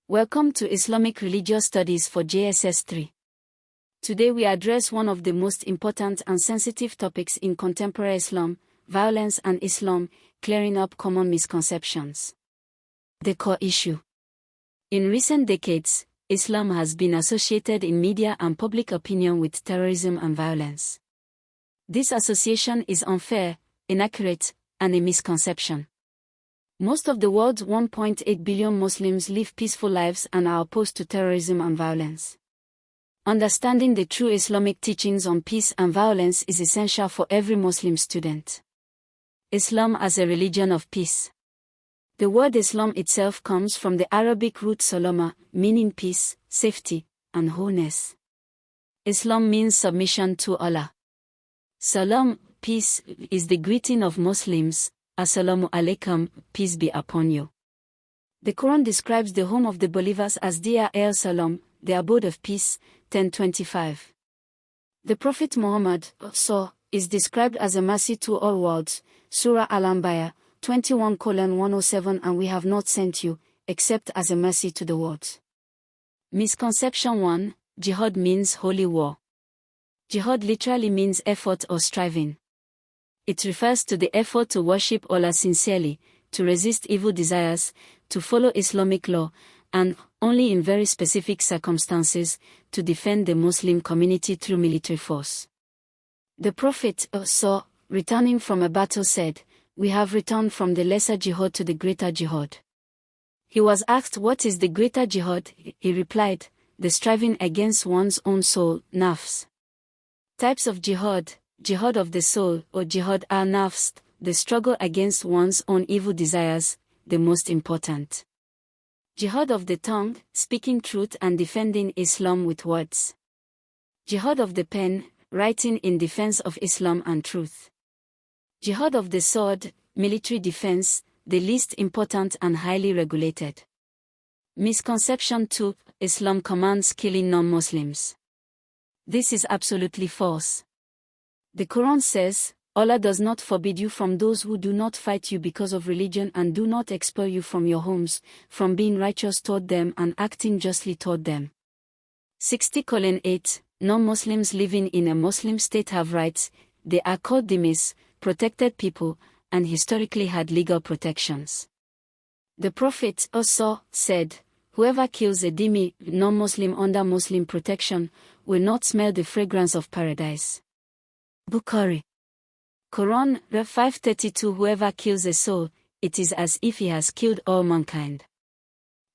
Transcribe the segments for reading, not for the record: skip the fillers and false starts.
Welcome to Islamic Religious Studies for JSS 3. Today we address one of the most important and sensitive topics in contemporary Islam, violence and Islam, clearing up common misconceptions. The core issue. In recent decades, Islam has been associated in media and public opinion with terrorism and violence. This association is unfair, inaccurate, and a misconception. Most of the world's 1.8 billion Muslims live peaceful lives and are opposed to terrorism and violence. Understanding the true Islamic teachings on peace and violence is essential for every Muslim student. Islam as a religion of peace. The word Islam itself comes from the Arabic root salama, meaning peace, safety, and wholeness. Islam means submission to Allah. Salam, peace, is the greeting of Muslims. Assalamu alaikum, peace be upon you. The Quran describes the home of the believers as Diyar el-Salam, the abode of peace, 10:25. The Prophet Muhammad, is described as a mercy to all worlds, Surah Al-Anbiya, 21:107, and we have not sent you, except as a mercy to the world. Misconception 1, Jihad means holy war. Jihad literally means effort or striving. It refers to the effort to worship Allah sincerely, to resist evil desires, to follow Islamic law, and, only in very specific circumstances, to defend the Muslim community through military force. The Prophet, returning from a battle said, "We have returned from the lesser jihad to the greater jihad." He was asked what is the greater jihad, he replied, "The striving against one's own soul, nafs." Types of jihad. Jihad of the soul, or jihad al-nafs, the struggle against one's own evil desires, the most important. Jihad of the tongue, speaking truth and defending Islam with words. Jihad of the pen, writing in defense of Islam and truth. Jihad of the sword, military defense, the least important and highly regulated. Misconception 2, Islam commands killing non-Muslims. This is absolutely false. The Quran says, Allah does not forbid you from those who do not fight you because of religion and do not expel you from your homes, from being righteous toward them and acting justly toward them. 60:8, non-Muslims living in a Muslim state have rights, they are called dhimmis, protected people, and historically had legal protections. The Prophet also said, whoever kills a dhimmi, non-Muslim under Muslim protection, will not smell the fragrance of paradise. Bukhari. Quran, 5:32. Whoever kills a soul, it is as if he has killed all mankind.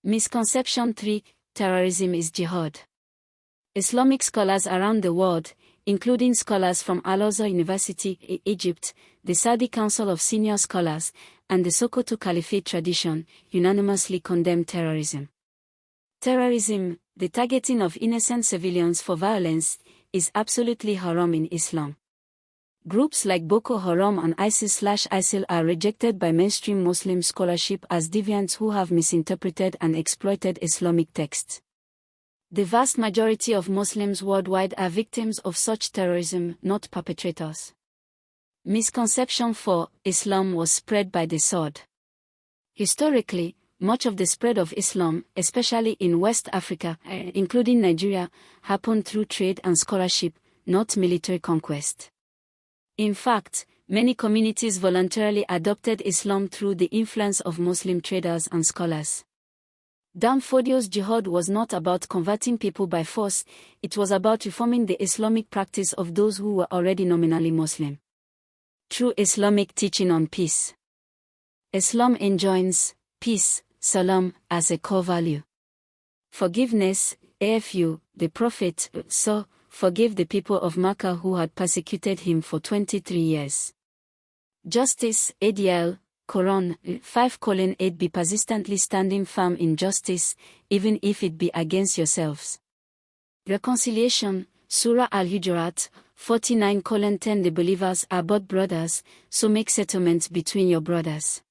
Misconception 3, terrorism is jihad. Islamic scholars around the world, including scholars from Al-Azhar University, Egypt, the Saudi Council of Senior Scholars, and the Sokoto Caliphate tradition, unanimously condemn terrorism. Terrorism, the targeting of innocent civilians for violence, is absolutely haram in Islam. Groups like Boko Haram and ISIS/ISIL are rejected by mainstream Muslim scholarship as deviants who have misinterpreted and exploited Islamic texts. The vast majority of Muslims worldwide are victims of such terrorism, not perpetrators. Misconception 4, Islam was spread by the sword. Historically, much of the spread of Islam, especially in West Africa, including Nigeria, happened through trade and scholarship, not military conquest. In fact, many communities voluntarily adopted Islam through the influence of Muslim traders and scholars. Dan Fodio's jihad was not about converting people by force, it was about reforming the Islamic practice of those who were already nominally Muslim. True Islamic teaching on peace. Islam enjoins peace, salam, as a core value. Forgiveness, afu, the Prophet, forgave the people of Makkah who had persecuted him for 23 years. Justice, ADL, Quran, 5:8. Be persistently standing firm in justice, even if it be against yourselves. Reconciliation, Surah Al-Hujurat, 49:10. The believers are but brothers, so make settlements between your brothers.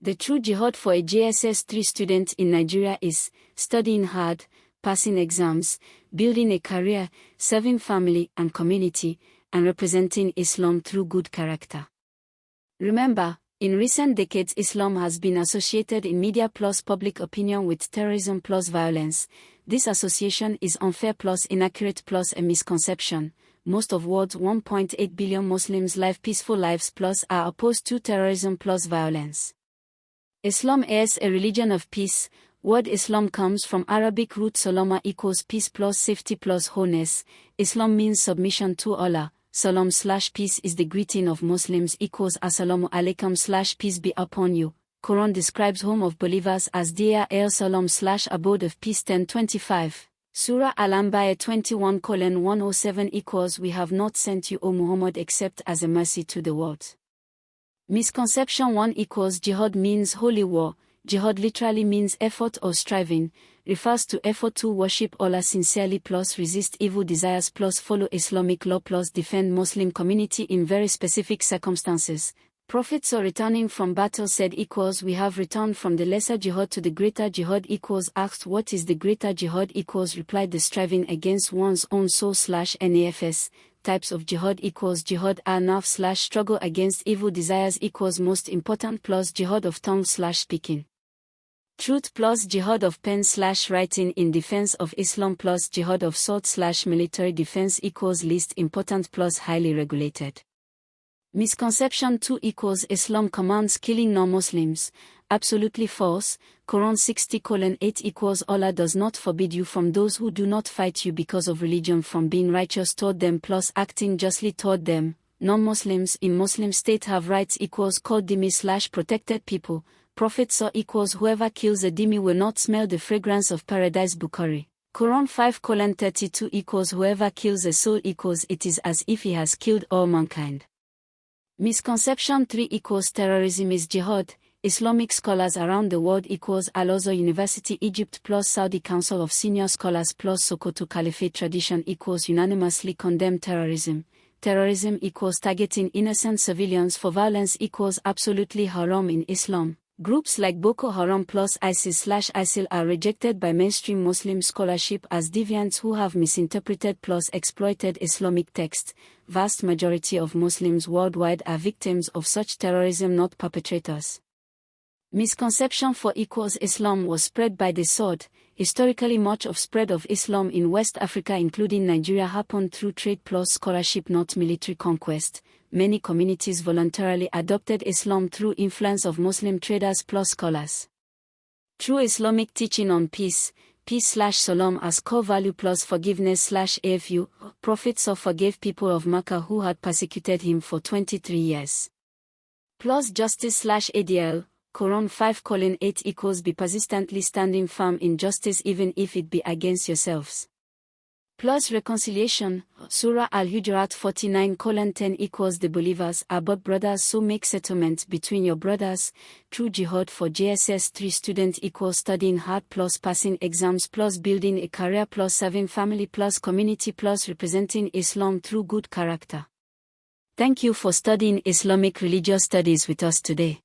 The true jihad for a JSS 3 student in Nigeria is studying hard, passing exams, building a career, serving family and community, and representing Islam through good character. Remember, In recent decades, Islam has been associated in media plus public opinion with terrorism plus violence. This association is unfair plus inaccurate plus a misconception. Most of world's 1.8 billion Muslims live peaceful lives plus are opposed to terrorism plus violence. Islam is a religion of peace. Word Islam comes from Arabic root salama equals peace plus safety plus wholeness. Islam means submission to Allah. Salam/peace is the greeting of Muslims equals Assalamu alaikum peace be upon you. Quran describes home of believers as Dia el-Salam/abode of peace 10:25. Surah Al-Anbiya 21:107 equals We have not sent you, O Muhammad, except as a mercy to the world. Misconception 1 equals Jihad means holy war. Jihad literally means effort or striving, refers to effort to worship Allah sincerely plus resist evil desires plus follow Islamic law plus defend Muslim community in very specific circumstances. Prophets or returning from battle said equals We have returned from the lesser jihad to the greater jihad equals asked what is the greater jihad equals replied the striving against one's own soul/NEFS. Types of jihad equals jihad al-nafs/struggle against evil desires equals most important plus jihad of tongue/speaking. Truth plus jihad of pen/writing in defense of Islam plus jihad of sword/military defense equals least important plus highly regulated. Misconception 2 equals Islam commands killing non-Muslims. Absolutely false. Quran 60:8 equals Allah does not forbid you from those who do not fight you because of religion from being righteous toward them plus acting justly toward them. Non-Muslims in Muslim state have rights equals called dhimmi/protected people. Prophet saw equals whoever kills a dhimmi will not smell the fragrance of paradise. Bukhari. Quran 5:32 equals whoever kills a soul equals it is as if he has killed all mankind. Misconception 3 equals terrorism is jihad. Islamic scholars around the world equals Al-Azhar University Egypt plus Saudi Council of Senior Scholars plus Sokoto Caliphate tradition equals unanimously condemn terrorism. Terrorism equals targeting innocent civilians for violence equals absolutely haram in Islam. Groups like Boko Haram plus ISIS/ISIL are rejected by mainstream Muslim scholarship as deviants who have misinterpreted plus exploited Islamic texts. Vast majority of Muslims worldwide are victims of such terrorism, not perpetrators. Misconception 4 equals Islam was spread by the sword. Historically, much of spread of Islam in West Africa including Nigeria happened through trade plus scholarship, not military conquest. Many communities voluntarily adopted Islam through influence of Muslim traders plus scholars. True Islamic teaching on peace, peace/salam as core value plus forgiveness/afu. Prophet forgave people of Makkah who had persecuted him for 23 years. Plus justice/adl. Quran 5:8 equals be persistently standing firm in justice even if it be against yourselves. Plus reconciliation. Surah Al-Hujurat 49:10 equals the believers are but brothers, so make settlement between your brothers. True jihad for JSS 3 student equals studying hard plus passing exams plus building a career plus serving family plus community plus representing Islam through good character. Thank you for studying Islamic Religious Studies with us today.